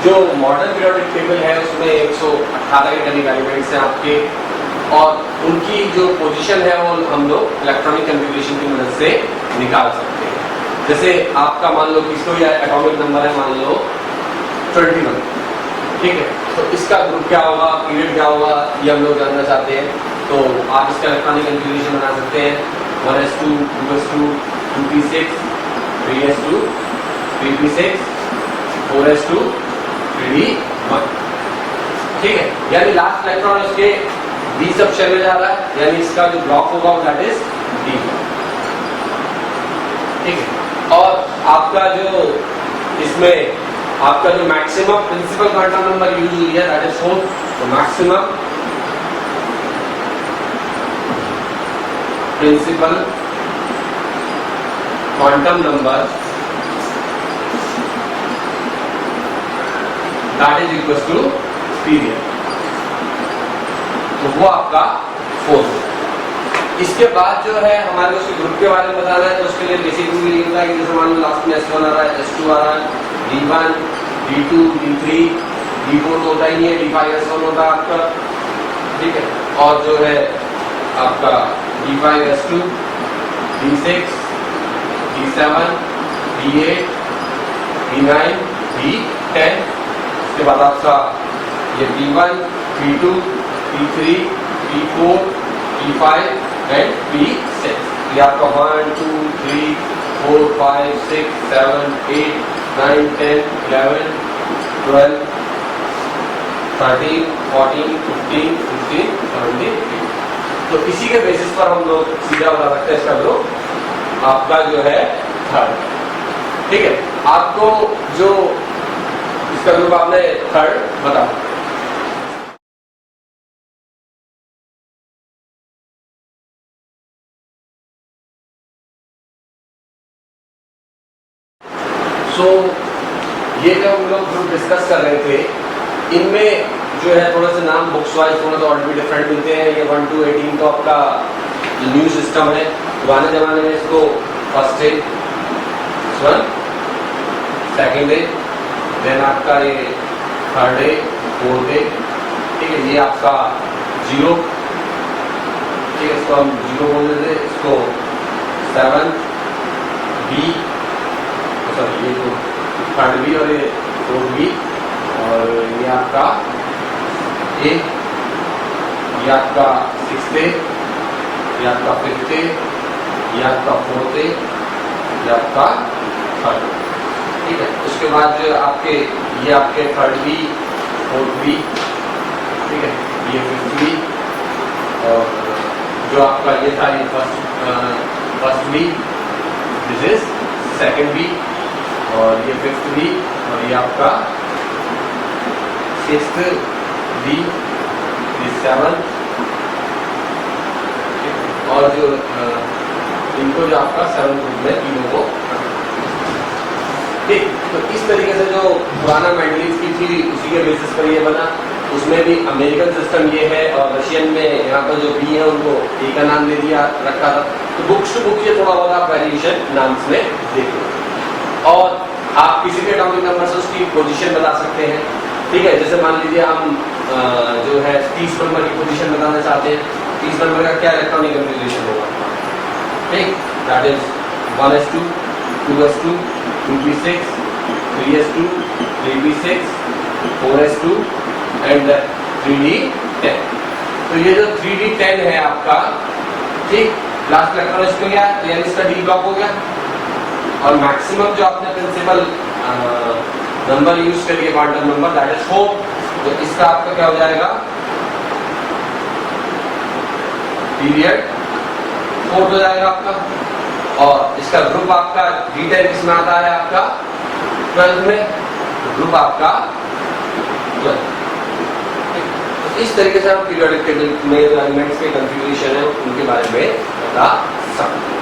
जो modern periodic table है उसमें 118 के करीब एलिमेंट्स हैं आपके, और उनकी जो पोजीशन है वो हम लोग इलेक्ट्रॉनिक कन्फिगरेशन की मदद से निकाल सकते हैं। जैसे आपका मान लो किसको या एटॉमिक नंबर है मान लो 21, ठीक है, तो इसका ग्रुप क्या होगा, पीरियड क्या होगा, ये हम लोग जानना चाहते हैं। तो आप इसका इलेक्ट्रॉनिक कन्फिगरेशन बना सकते हैं 1s2, 2s2, 2p6, 3s2, 3p6, 4s2, 3d1, ठीक है। यानी लास्ट इलेक्ट्रॉन उसके d सब शेल में जा रहा है, यानी इसका जो ब्लॉक होगा वो दैट इज d, ठीक है। और आपका जो इसमें आपका जो maximum principal quantum number use हुई है दैट इज 4, तो maximum principal quantum number that is equal to period, तो वो आपका 4 है। इसके बाद जो है हमारे उसके ग्रुप के बारे में बताना है, तो उसके लिए बेसिक रूल ये होता है कि जैसे मान लो लास्ट में S1 आ रहा है, S2 आ रहा है, D1, D2, D3, D4 तो होता ही नहीं है, D5 S1 होता है आपका, ठीक है। और जो है आपका D5 S2, D6, D7, D8, D9, D10, उसके बाद आपका ये D1, D2, D3, D4, D5 and D6, ये आपका 1, 2, 3, 4, 5, 6, 7, 8, 9, 10, 11, 12, 13, 14, 15, 16, 17, 18। तो इसी के बेसिस पर हम लोग सीधा बता सकते हैं इसका ग्रुप आपका जो है 3rd, ठीक है। आपको जो इसका ग्रुप आपने 3rd बता, ये जो हम लोग ग्रुप डिस्कस कर रहे थे, इनमें जो है थोड़ा सा नाम बुक्स वाइज थोड़ा सा और भी डिफरेंट मिलते हैं। ये 1 to 18 तो आपका न्यू सिस्टम है, पुराने जमाने में इसको first day, second day, then आपका ये 3rd डे, 4th डे, ठीक है। ये आपका 0, ठीक है, इसको हम 0 बोल देते, इसको 7 B, सॉरी ये जो 3rd भी और ये 4th भी, और ये आपका ये आपका 6th डे, ये आपका 5th डे, ये आपका 4th डे, ये आपका 3rd, ठीक है। उसके बाद जो आपके ये आपके 3rd भी, 4th भी, ठीक है, ये 5th भी, और जो आपका ये था ये फर्स्ट भी, दिस इज 2nd भी, और ये 5th भी, और ये आपका 6th भी, ये 7th, और जो इनको जो आपका 7th ग्रुप में तीनों को, ठीक। तो इस तरीके से जो पुराना मेंडलीव की थी उसी के बेसिस पर ये बना। उसमें भी अमेरिकन सिस्टम ये है, और रशियन में यहाँ पर जो बी है उनको ए का नाम दे दिया रखा था। तो बुक्स टू बुक ये थोड़ा बहुत आप वेरिएशन नाम्स में देख लो, और आप किसी भी एटॉमिक नंबर से उसकी पोजीशन बता सकते हैं, ठीक है। जैसे मान लीजिए हम जो है 30 नंबर की पोजीशन बताना चाहते हैं, 30 नंबर का क्या इलेक्ट्रॉनिक कन्फिगरेशन होगा, ठीक, that is 1s2, 2s2, 2p6, 3s2, 3p6, 4s2 and 3d10। तो ये जो 3d10 है आपका, ठीक, लास्ट इलेक्ट्रॉन इसमें गया तो यानी इसका डी ब्लॉक हो गया, और मैक्सिमम जो आपने प्रिंसिपल नंबर यूज करिए क्वांटम नंबर दैट इज 4, तो इसका आपका क्या हो जाएगा, पीरियड 4 हो जाएगा आपका। और इसका ग्रुप आपका D10 किसमें आता है आपका 12 में, ग्रुप आपका 12। तो इस तरीके से आप पीरियोडिक टेबल में एलिमेंट्स के कन्फिगरेशन है उनके बारे में बता सकते हैं।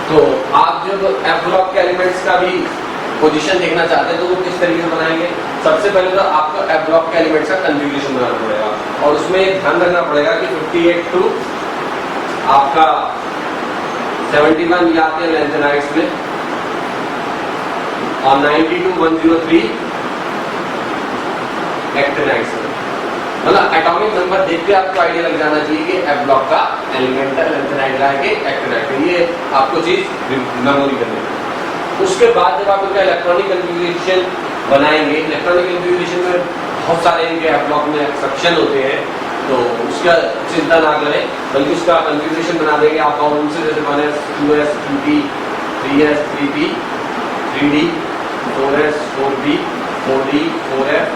तो आप जब एफ ब्लॉक के एलिमेंट्स का भी पोजीशन देखना चाहते हैं तो वो किस तरीके से बनाएंगे। सबसे पहले तो आपको एफ ब्लॉक के एलिमेंट्स का कन्फिगरेशन बनाना पड़ेगा, और उसमें ध्यान रखना पड़ेगा कि 58 टू आपका 71 ये आते हैं लेंथेनाइड्स में, और 92103 एक्टिनाइट। मतलब एटॉमिक नंबर देख के आपको आइडिया लग जाना चाहिए कि एफ ब्लॉक का एलिमेंटल लेंथेनाइड है कि एक्टिनाइड है, ये आपको चीज मेमोरी करनी है। उसके बाद जब आप इनका इलेक्ट्रॉनिक कन्फिग्यूरेशन बनाएंगे, इलेक्ट्रॉनिक कन्फिग्यूरेशन में बहुत सारे इनके एफ ब्लॉक में सेक्शन होते हैं, तो उसका चिंता ना करें, बल्कि उसका कन्फिग्यूरेशन बना देंगे आप। और उनसे जैसे 1s 2s 2p 3s 3p 3d 4s 4p 4d 4f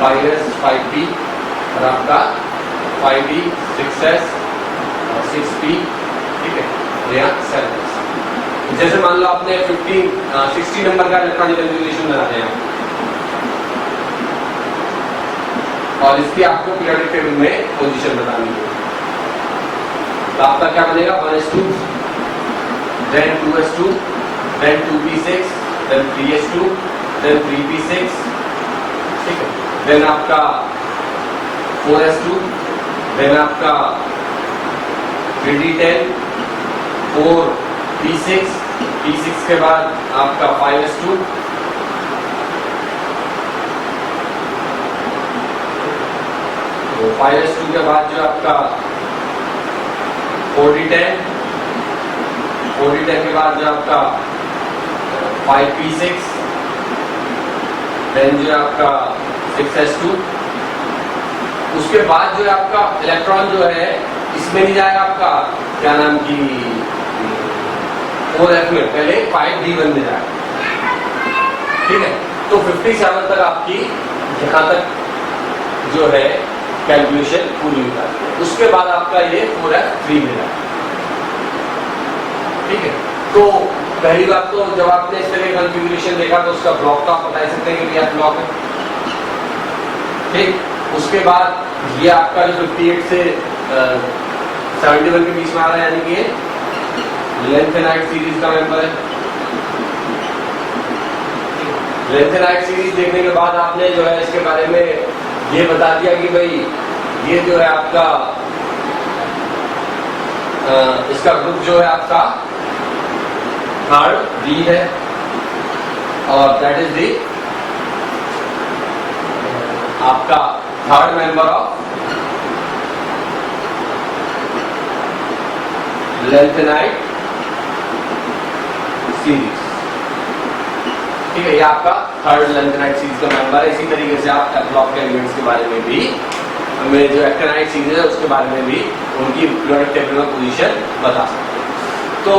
5s 5p और आपका 5d 6s और 6p, ठीक है, और यहाँ 7s। जैसे मान लो आपने 60 नंबर का इलेक्ट्रॉनिक कन्फिग्यूरेशन बनाते हैं और इसकी आपको पीरियोडिक टेबल में पोजीशन बतानी है, तो आपका क्या बनेगा 1s2 then 2s2 then 2p6 then 3s2 then 3p6, ठीक है, then आपका 4s2 then आपका 3d10 4p6 p6 के बाद आपका 5s2 तो 5s2 के बाद जो आपका 4d10 4d10 के बाद जो आपका 5p6 देन जो आपका 6s2, उसके बाद जो है आपका इलेक्ट्रॉन जो है इसमें नहीं जाएगा आपका क्या नाम की 4f में, पहले 5d1 में जाएगा, ठीक है। तो 57 तक आपकी यहाँ तक जो है कैलकुलेशन पूरी हो जाती है। उसके बाद आपका ये 4f3 में जाएगा, ठीक है। तो पहली बात तो जब आपने इस तरह का कॉन्फ़िगरेशन देखा तो उसका ब्लॉक का आप बता सकते हैं कि यह ब्लॉक है, ठीक। उसके बाद ये आपका जो 58 से 71 के बीच में आ रहा है, यानी कि लेंथेनाइट सीरीज का मेंबर है। लेंथेनाइट सीरीज देखने के बाद आपने जो है इसके बारे में ये बता दिया कि भाई ये जो है आपका इसका ग्रुप जो है आपका थर्ड बी है और दैट इज दी आपका third member of lanthanide series, ठीक है। ये आपका थर्ड लेंथेनाइट सीरीज का मेंबर है। इसी तरीके से आप ब्लॉक के एलिमेंट्स के बारे में भी, हमें जो एक्टिनाइट सीरीज है उसके बारे में भी उनकी पीरियोडिक टेबल में पोजीशन बता सकते हैं। तो